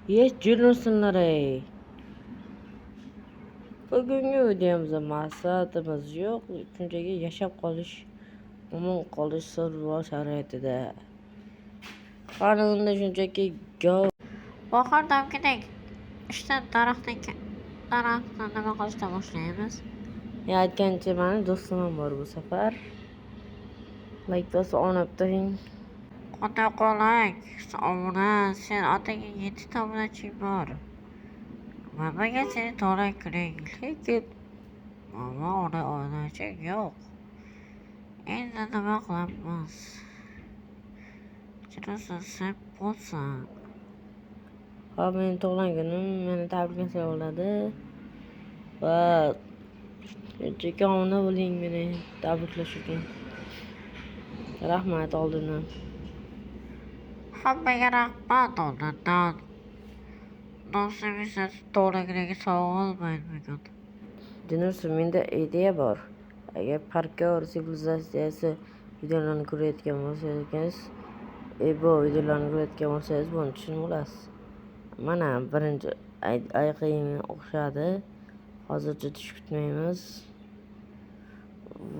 Hech jurnalistlar ey. Bugungi videomizda maqsadimiz yo'q, shunchaki yashab qolish, omon qolish survival sharoitida. Qani unda shunchaki Bahor damgidek ishdan daraxtni nima qilishdan boshlaymiz. aytgancha mani do'stim ham bor bu safar. Like bosib onab turing. Qanday qolay? Obuna, sen otaga 7 ta obunaching bor. Mamaga seni to'g'ri kerak, lekin mama ona obunachi yo'q. Endi nima qilamiz? Kechirasan, sen bo'lsan. Hop, mening tug'ilgan kunim meni tabriklasa bo'ladi. Va shunchaki omon bo'ling meni tabriklash uchun. Rahmat oldindan. Hammaga rahmat oldindan. Do'stim esa to'g'riligini sovg'a olmaydi bugun. Dinursun, menda ideya bor. Agar parkour sivilizatsiyasi videolarini ko'rayotgan bo'lsangiz, bu videolarni ko'rayotgan bo'lsangiz, buni tushunib olasiz. Mana birinchi ayiqingga o'xshadi. Hozircha tush kutmaymiz.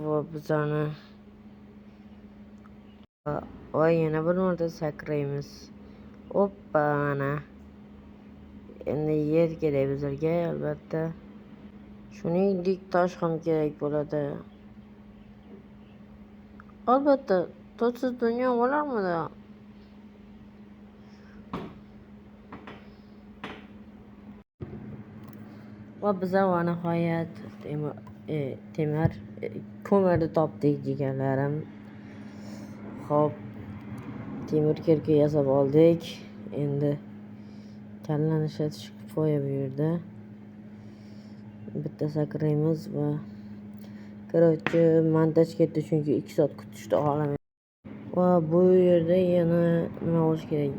Va bizani va yana bir marta sakraymiz. Oppa, mana. Endi yer kerak bizlarga, albatta. Shuningdek, tosh ham kerak bo'ladi. Albatta, toshsiz dunyo bo'larmidi? Va biz nihoyat temir ko'mirni topdik deganlarim. Xo'p, temir kelka yasab oldik. Endi kallani ishlatish kifoya bu yerda. Bitta sakraymiz va короче, montaj ketdi chunki 2 soat kutishni xohlamayman. Va bu yerda yana nima bo'lish kerak?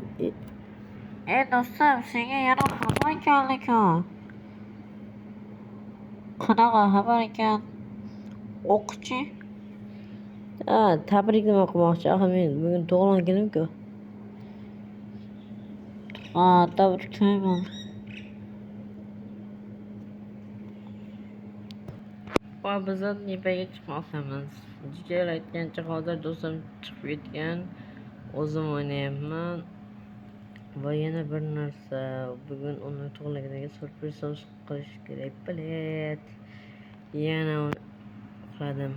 Do'stim, senga yana xabar keldi-ku. Qanaqa xabar ekan? O'qchi? Tabrik nima qilmoqchi? Axir men bugun tug'ilgan kunim-ku. Tabriklayman. Va biz tepaga chiqmoqdamiz. Jigar aytgancha hozir do'stim chiqib ketgan. O'zim o'ynayapman. Va yana bir narsa, bugun uni tug'ilganiga surpriz qilish kerak. Bilet. Yana uxladim.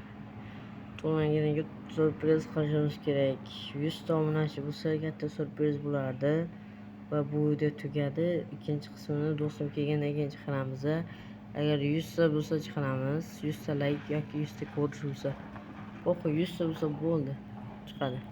Tug'ilganiga surpriz qilishimiz kerak. 100 ta obunachi bo'lsa katta surpriz bo'lardi. Va bu video tugadi. Ikkinchi qismini do'stim kelgandan keyin chiqaramiz. Agar 100 ta bo'lsa chiqaramiz. 100 ta like yoki 100 ta ko'rish bo'lsa. 100 ta bo'lsa bo'ldi. Chiqadi.